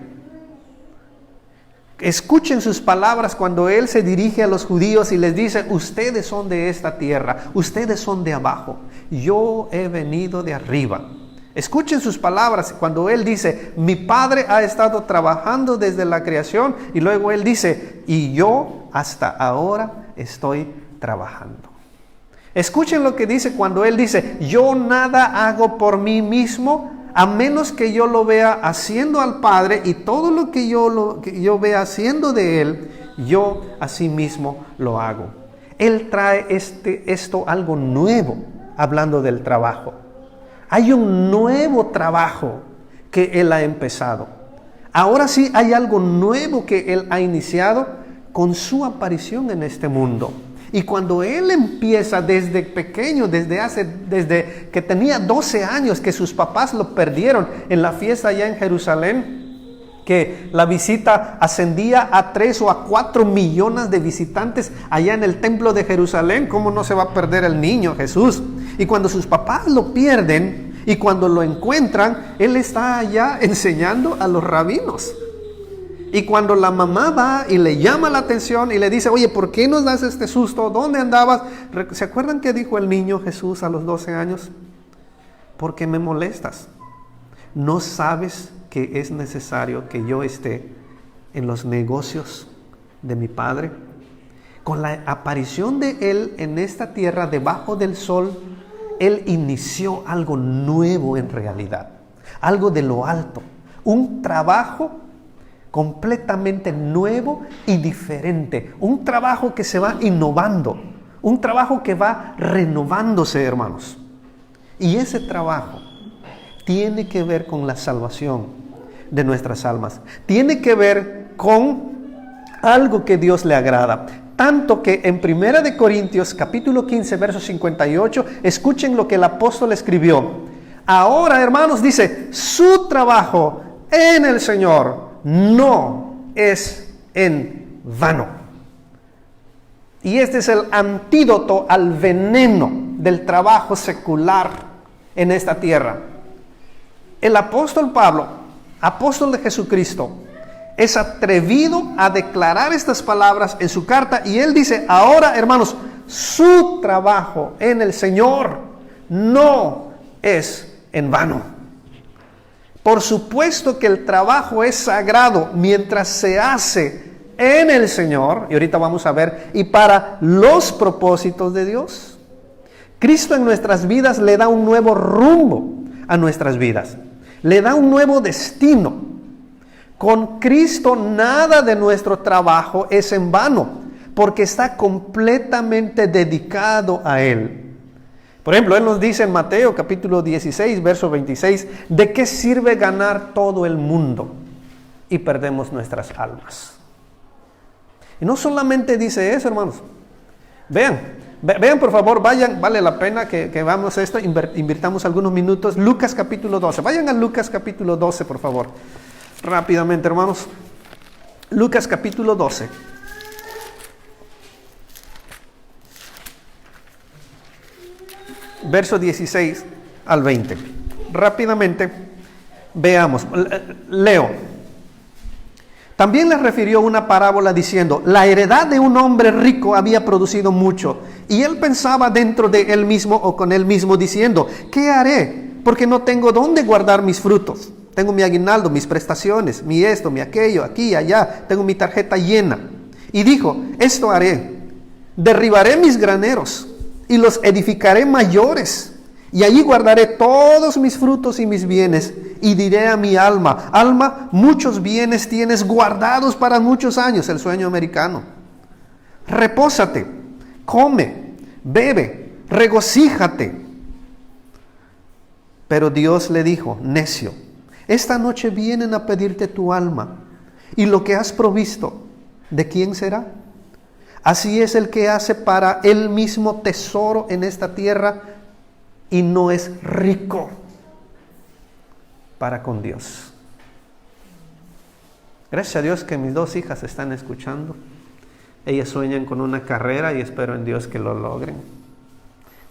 Escuchen sus palabras cuando Él se dirige a los judíos y les dice, ustedes son de esta tierra, ustedes son de abajo, yo he venido de arriba. Escuchen sus palabras cuando Él dice, mi Padre ha estado trabajando desde la creación, y luego Él dice, y yo hasta ahora estoy trabajando. Escuchen lo que dice cuando Él dice, yo nada hago por mí mismo, a menos que yo lo vea haciendo al Padre, y todo lo que yo vea haciendo de Él, yo asimismo lo hago. Él trae esto algo nuevo, hablando del trabajo. Hay un nuevo trabajo que Él ha empezado. Ahora sí hay algo nuevo que Él ha iniciado con su aparición en este mundo. Y cuando Él empieza desde pequeño, desde que tenía 12 años, que sus papás lo perdieron en la fiesta allá en Jerusalén, que la visita ascendía a 3 o a 4 millones de visitantes allá en el templo de Jerusalén, ¿cómo no se va a perder el niño Jesús? Y cuando sus papás lo pierden y cuando lo encuentran, Él está allá enseñando a los rabinos. Y cuando la mamá va y le llama la atención y le dice, oye, ¿por qué nos das este susto? ¿Dónde andabas? ¿Se acuerdan qué dijo el niño Jesús a los 12 años? Porque me molestas. ¿No sabes que es necesario que yo esté en los negocios de mi Padre? Con la aparición de Él en esta tierra, debajo del sol, Él inició algo nuevo en realidad. Algo de lo alto. Un trabajo completamente nuevo y diferente. Un trabajo que se va innovando. Un trabajo que va renovándose, hermanos. Y ese trabajo tiene que ver con la salvación. de nuestras almas. Tiene que ver con algo que Dios le agrada. Tanto que en 1 de Corintios capítulo 15 verso 58, escuchen lo que el apóstol escribió. Ahora, hermanos, dice, su trabajo en el Señor no es en vano. Y este es el antídoto al veneno del trabajo secular en esta tierra. El apóstol Pablo, apóstol de Jesucristo, es atrevido a declarar estas palabras en su carta y él dice, ahora, hermanos, su trabajo en el Señor no es en vano. Por supuesto que el trabajo es sagrado mientras se hace en el Señor, y ahorita vamos a ver, y para los propósitos de Dios. Cristo en nuestras vidas le da un nuevo rumbo a nuestras vidas, le da un nuevo destino. Con Cristo nada de nuestro trabajo es en vano, porque está completamente dedicado a Él. Por ejemplo, Él nos dice en Mateo capítulo 16, verso 26, ¿de qué sirve ganar todo el mundo y perdemos nuestras almas? Y no solamente dice eso, hermanos. Vean por favor, vayan, vale la pena que veamos esto, invirtamos algunos minutos. Lucas capítulo 12, vayan a Lucas capítulo 12, por favor. Rápidamente, hermanos. Lucas capítulo 12. Verso 16 al 20. Rápidamente, veamos. Leo. También les refirió una parábola diciendo, la heredad de un hombre rico había producido mucho, y él pensaba dentro de él mismo o con él mismo diciendo, ¿qué haré? Porque no tengo dónde guardar mis frutos. Tengo mi aguinaldo, mis prestaciones, mi esto, mi aquello, aquí, allá, tengo mi tarjeta llena. Y dijo, esto haré, derribaré mis graneros y los edificaré mayores, y allí guardaré todos mis frutos y mis bienes, y diré a mi alma, alma, muchos bienes tienes guardados para muchos años, el sueño americano. Repósate, come, bebe, regocíjate. Pero Dios le dijo, necio, esta noche vienen a pedirte tu alma, y lo que has provisto, ¿de quién será? Así es el que hace para él mismo tesoro en esta tierra, y no es rico para con Dios. Gracias a Dios que mis dos hijas están escuchando. Ellas sueñan con una carrera y espero en Dios que lo logren.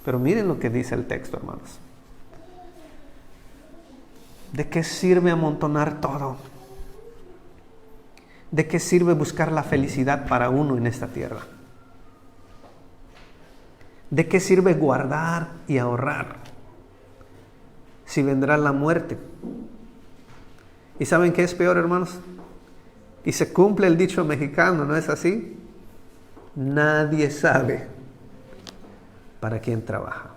Pero miren lo que dice el texto, hermanos. ¿De qué sirve amontonar todo? ¿De qué sirve buscar la felicidad para uno en esta tierra? ¿De qué sirve guardar y ahorrar si vendrá la muerte? ¿Y saben qué es peor, hermanos? Y se cumple el dicho mexicano, ¿no es así? Nadie sabe para quién trabaja.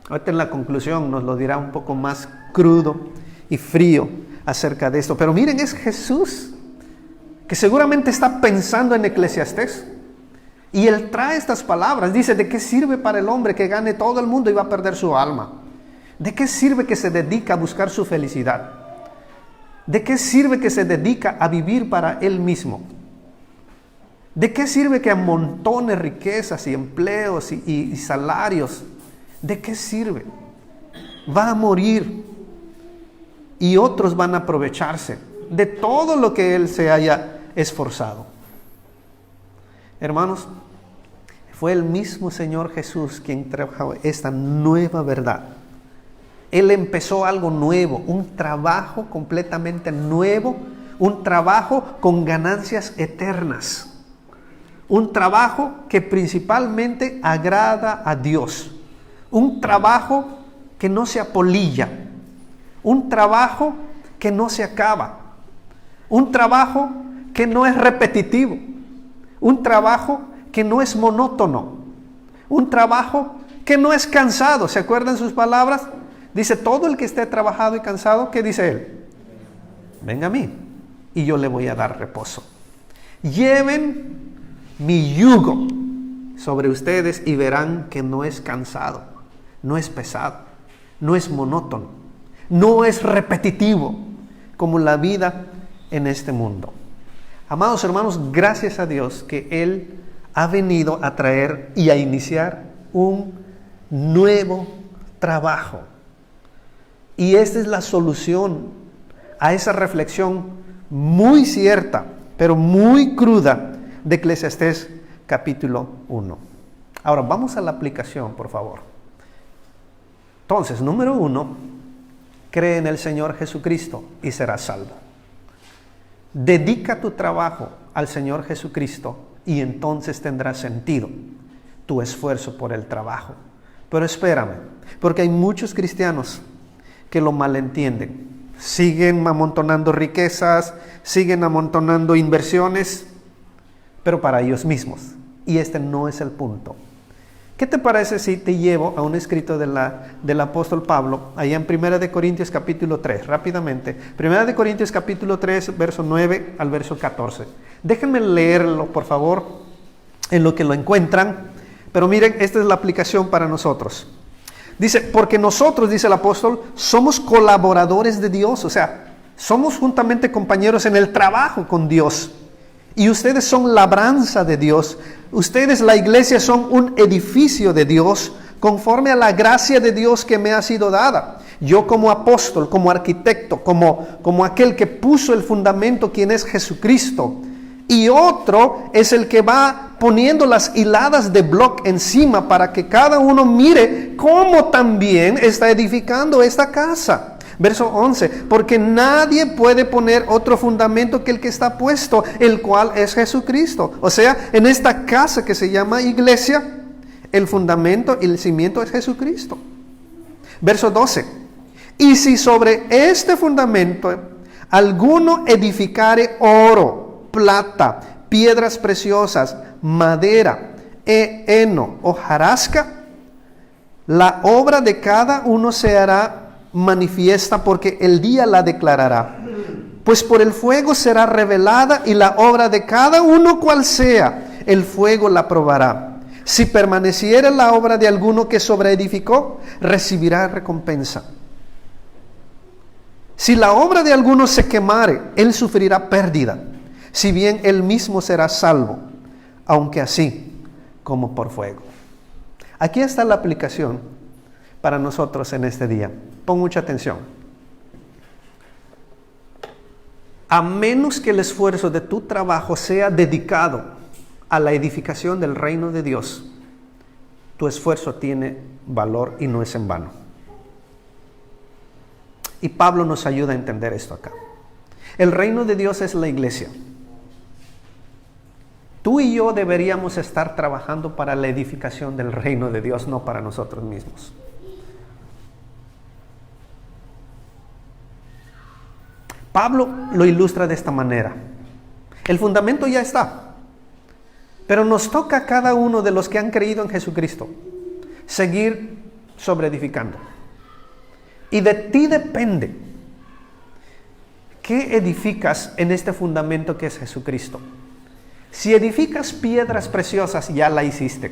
Ahorita en la conclusión nos lo dirá un poco más crudo y frío acerca de esto. Pero miren, es Jesús que seguramente está pensando en Eclesiastés. Y él trae estas palabras, dice, ¿de qué sirve para el hombre que gane todo el mundo y va a perder su alma? ¿De qué sirve que se dedica a buscar su felicidad? ¿De qué sirve que se dedica a vivir para él mismo? ¿De qué sirve que amontone riquezas y empleos y salarios? ¿De qué sirve? Va a morir y otros van a aprovecharse de todo lo que él se haya esforzado. Hermanos, fue el mismo Señor Jesús quien trabajó esta nueva verdad. Él empezó algo nuevo, un trabajo completamente nuevo, un trabajo con ganancias eternas, un trabajo que principalmente agrada a Dios, un trabajo que no se apolilla, un trabajo que no se acaba, un trabajo que no es repetitivo, un trabajo que no es monótono, un trabajo que no es cansado. ¿Se acuerdan sus palabras? Dice, todo el que esté trabajado y cansado, ¿qué dice él? Venga a mí y yo le voy a dar reposo. Lleven mi yugo sobre ustedes y verán que no es cansado, no es pesado, no es monótono. No es repetitivo como la vida en este mundo. Amados hermanos, gracias a Dios que Él ha venido a traer y a iniciar un nuevo trabajo. Y esta es la solución a esa reflexión muy cierta, pero muy cruda de Eclesiastés capítulo 1. Ahora vamos a la aplicación, por favor. Entonces, número 1, cree en el Señor Jesucristo y serás salvo. Dedica tu trabajo al Señor Jesucristo y entonces tendrá sentido tu esfuerzo por el trabajo. Pero espérame, porque hay muchos cristianos que lo malentienden. Siguen amontonando riquezas, siguen amontonando inversiones, pero para ellos mismos. Y este no es el punto. ¿Qué te parece si te llevo a un escrito del apóstol Pablo, allá en 1 Corintios capítulo 3, rápidamente? 1 Corintios capítulo 3, verso 9 al verso 14. Déjenme leerlo, por favor, en lo que lo encuentran. Pero miren, esta es la aplicación para nosotros. Dice, porque nosotros, dice el apóstol, somos colaboradores de Dios. O sea, somos juntamente compañeros en el trabajo con Dios. Y ustedes son labranza de Dios. Ustedes, la iglesia, son un edificio de Dios conforme a la gracia de Dios que me ha sido dada. Yo como apóstol, como arquitecto, como aquel que puso el fundamento, quien es Jesucristo. Y otro es el que va poniendo las hiladas de bloc encima para que cada uno mire cómo también está edificando esta casa. Verso 11, porque nadie puede poner otro fundamento que el que está puesto, el cual es Jesucristo. O sea, en esta casa que se llama iglesia, el fundamento y el cimiento es Jesucristo. Verso 12, y si sobre este fundamento alguno edificare oro, plata, piedras preciosas, madera, heno, hojarasca, la obra de cada uno se hará manifiesta porque el día la declarará. Pues por el fuego será revelada y la obra de cada uno cual sea, el fuego la probará. Si permaneciere la obra de alguno que sobreedificó, recibirá recompensa. Si la obra de alguno se quemare, él sufrirá pérdida, si bien él mismo será salvo, aunque así como por fuego. Aquí está la aplicación para nosotros en este día. Pon mucha atención. A menos que el esfuerzo de tu trabajo sea dedicado a la edificación del reino de Dios, tu esfuerzo tiene valor y no es en vano. Y Pablo nos ayuda a entender esto acá. El reino de Dios es la iglesia. Tú y yo deberíamos estar trabajando para la edificación del reino de Dios, no para nosotros mismos. Pablo lo ilustra de esta manera. El fundamento ya está, pero nos toca a cada uno de los que han creído en Jesucristo seguir sobreedificando. Y de ti depende qué edificas en este fundamento que es Jesucristo. Si edificas piedras preciosas, ya la hiciste.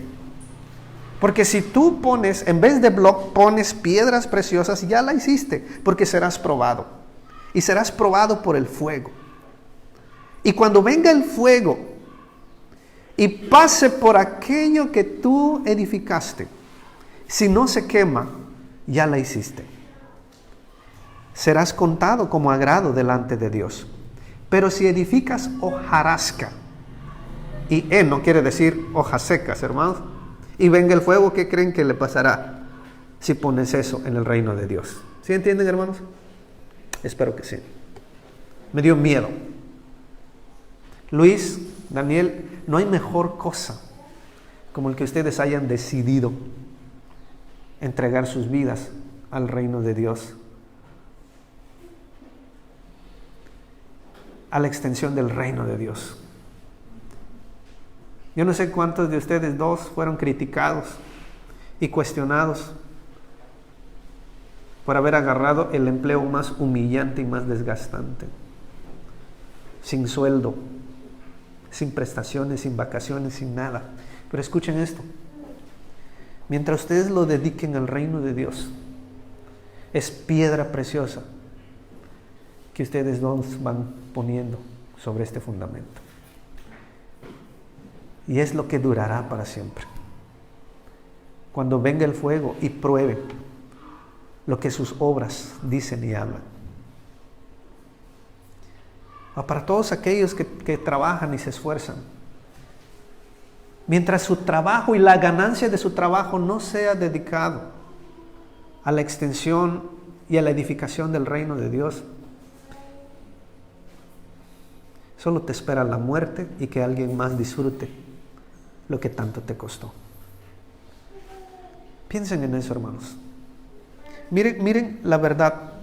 Porque si tú pones, en vez de bloc, pones piedras preciosas, ya la hiciste, porque serás probado. Y serás probado por el fuego. Y cuando venga el fuego y pase por aquello que tú edificaste, si no se quema, ya la hiciste. Serás contado como agrado delante de Dios. Pero si edificas hojarasca, y no quiere decir hojas secas, hermanos, y venga el fuego, ¿qué creen que le pasará si pones eso en el reino de Dios? ¿Sí entienden, hermanos? Espero que sí. Me dio miedo. Luis, Daniel, no hay mejor cosa como el que ustedes hayan decidido entregar sus vidas al reino de Dios, a la extensión del reino de Dios. Yo no sé cuántos de ustedes dos fueron criticados y cuestionados por haber agarrado el empleo más humillante y más desgastante, sin sueldo, sin prestaciones, sin vacaciones, sin nada. Pero escuchen esto: mientras ustedes lo dediquen al reino de Dios, es piedra preciosa que ustedes dos van poniendo sobre este fundamento. Y es lo que durará para siempre. Cuando venga el fuego y pruebe lo que sus obras dicen y hablan. Para todos aquellos que trabajan y se esfuerzan, mientras su trabajo y la ganancia de su trabajo no sea dedicado a la extensión y a la edificación del reino de Dios, solo te espera la muerte y que alguien más disfrute lo que tanto te costó. Piensen en eso, hermanos. Miren la verdad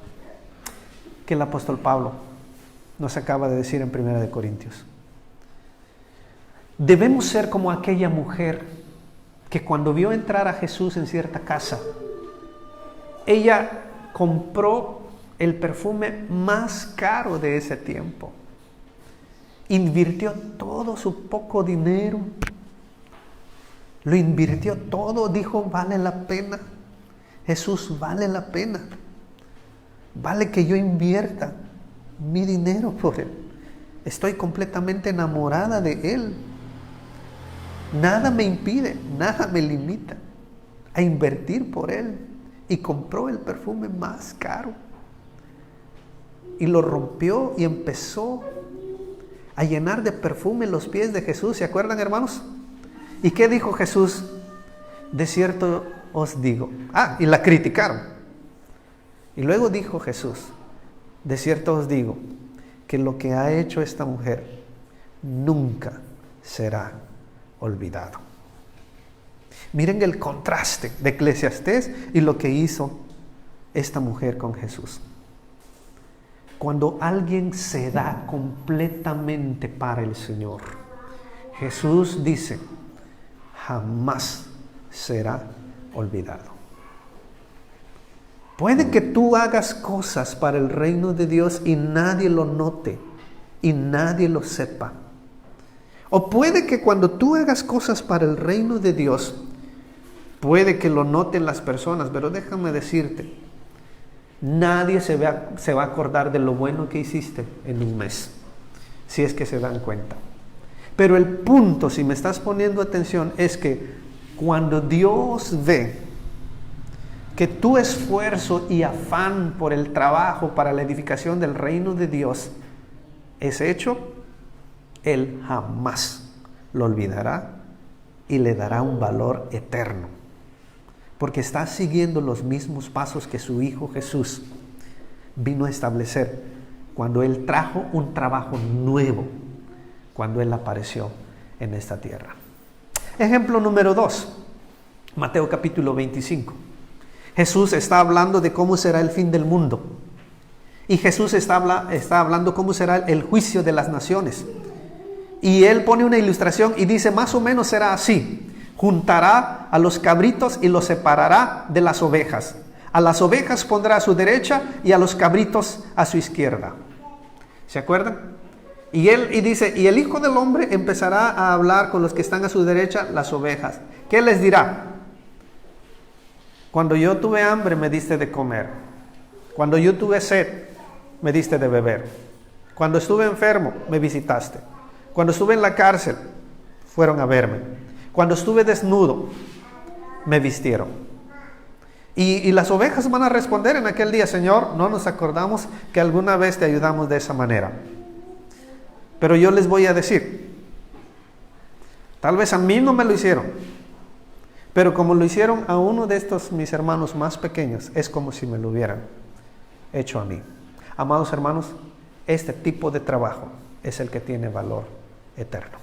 que el apóstol Pablo nos acaba de decir en 1 Corintios. Debemos ser como aquella mujer que cuando vio entrar a Jesús en cierta casa, ella compró el perfume más caro de ese tiempo. Invirtió todo su poco dinero. Lo invirtió todo, dijo, vale la pena. Jesús, vale la pena. Vale que yo invierta mi dinero por Él. Estoy completamente enamorada de Él. Nada me impide, nada me limita a invertir por Él. Y compró el perfume más caro. Y lo rompió y empezó a llenar de perfume los pies de Jesús. ¿Se acuerdan, hermanos? ¿Y qué dijo Jesús? De cierto os digo. Y la criticaron. Y luego dijo Jesús, de cierto os digo, que lo que ha hecho esta mujer nunca será olvidado. Miren el contraste de Eclesiastés y lo que hizo esta mujer con Jesús. Cuando alguien se da completamente para el Señor, Jesús dice, jamás será olvidado. Puede que tú hagas cosas para el reino de Dios y nadie lo note y nadie lo sepa. O puede que cuando tú hagas cosas para el reino de Dios, puede que lo noten las personas, pero déjame decirte, nadie se va a acordar de lo bueno que hiciste en un mes, si es que se dan cuenta. Pero el punto, si me estás poniendo atención, es que cuando Dios ve que tu esfuerzo y afán por el trabajo para la edificación del reino de Dios es hecho, Él jamás lo olvidará y le dará un valor eterno. Porque está siguiendo los mismos pasos que su Hijo Jesús vino a establecer cuando Él trajo un trabajo nuevo, cuando Él apareció en esta tierra. Ejemplo número 2, Mateo capítulo 25. Jesús está hablando de cómo será el fin del mundo. Y Jesús está hablando cómo será el juicio de las naciones. Y Él pone una ilustración y dice, más o menos será así. Juntará a los cabritos y los separará de las ovejas. A las ovejas pondrá a su derecha y a los cabritos a su izquierda. ¿Se acuerdan? Y dice, y el Hijo del Hombre empezará a hablar con los que están a su derecha, las ovejas. ¿Qué les dirá? Cuando yo tuve hambre me diste de comer. Cuando yo tuve sed me diste de beber. Cuando estuve enfermo me visitaste. Cuando estuve en la cárcel fueron a verme. Cuando estuve desnudo me vistieron. Y las ovejas van a responder en aquel día, Señor, no nos acordamos que alguna vez te ayudamos de esa manera. Pero yo les voy a decir, tal vez a mí no me lo hicieron, pero como lo hicieron a uno de estos mis hermanos más pequeños, es como si me lo hubieran hecho a mí. Amados hermanos, este tipo de trabajo es el que tiene valor eterno.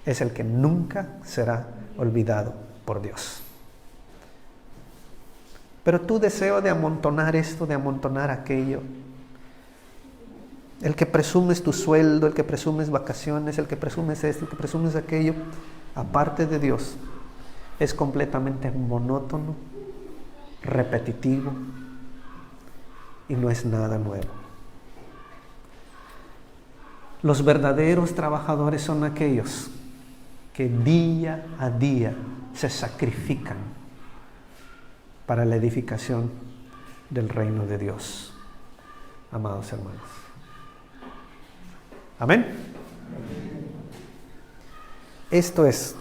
Es el que nunca será olvidado por Dios. Pero tu deseo de amontonar esto, de amontonar aquello, el que presumes tu sueldo, el que presumes vacaciones, el que presumes esto, el que presumes aquello, aparte de Dios, es completamente monótono, repetitivo y no es nada nuevo. Los verdaderos trabajadores son aquellos que día a día se sacrifican para la edificación del reino de Dios, amados hermanos. Amén. Esto es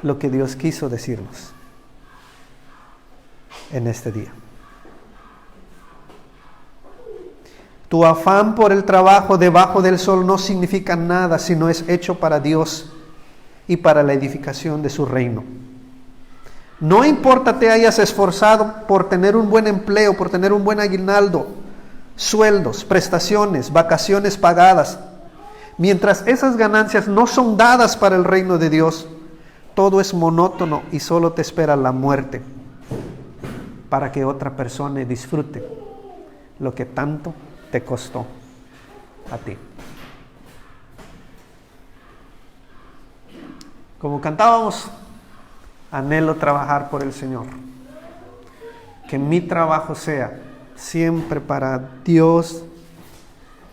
lo que Dios quiso decirnos en este día. Tu afán por el trabajo debajo del sol no significa nada si no es hecho para Dios y para la edificación de su reino. No importa te hayas esforzado por tener un buen empleo, por tener un buen aguinaldo, sueldos, prestaciones, vacaciones pagadas. Mientras esas ganancias no son dadas para el reino de Dios, todo es monótono y solo te espera la muerte para que otra persona disfrute lo que tanto te costó a ti. Como cantábamos, anhelo trabajar por el Señor. Que mi trabajo sea siempre para Dios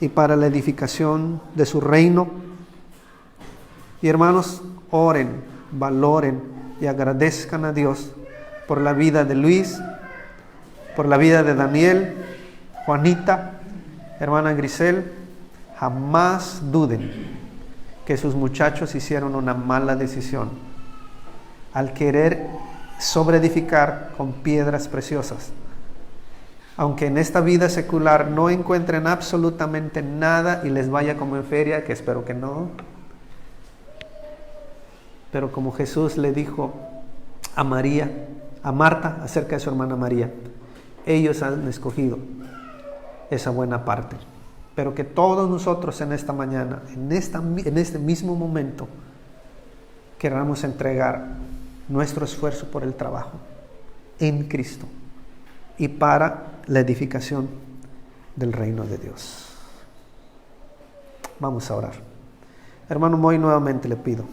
y para la edificación de su reino. Y hermanos, oren, valoren y agradezcan a Dios por la vida de Luis, por la vida de Daniel, Juanita, hermana Grisel. Jamás duden que sus muchachos hicieron una mala decisión al querer sobreedificar con piedras preciosas. Aunque en esta vida secular no encuentren absolutamente nada y les vaya como en feria, que espero que no. Pero como Jesús le dijo a Marta acerca de su hermana María, ellos han escogido esa buena parte. Pero que todos nosotros en esta mañana, en este mismo momento, queramos entregar nuestro esfuerzo por el trabajo en Cristo y para la edificación del reino de Dios. Vamos a orar. Hermano Moy, nuevamente le pido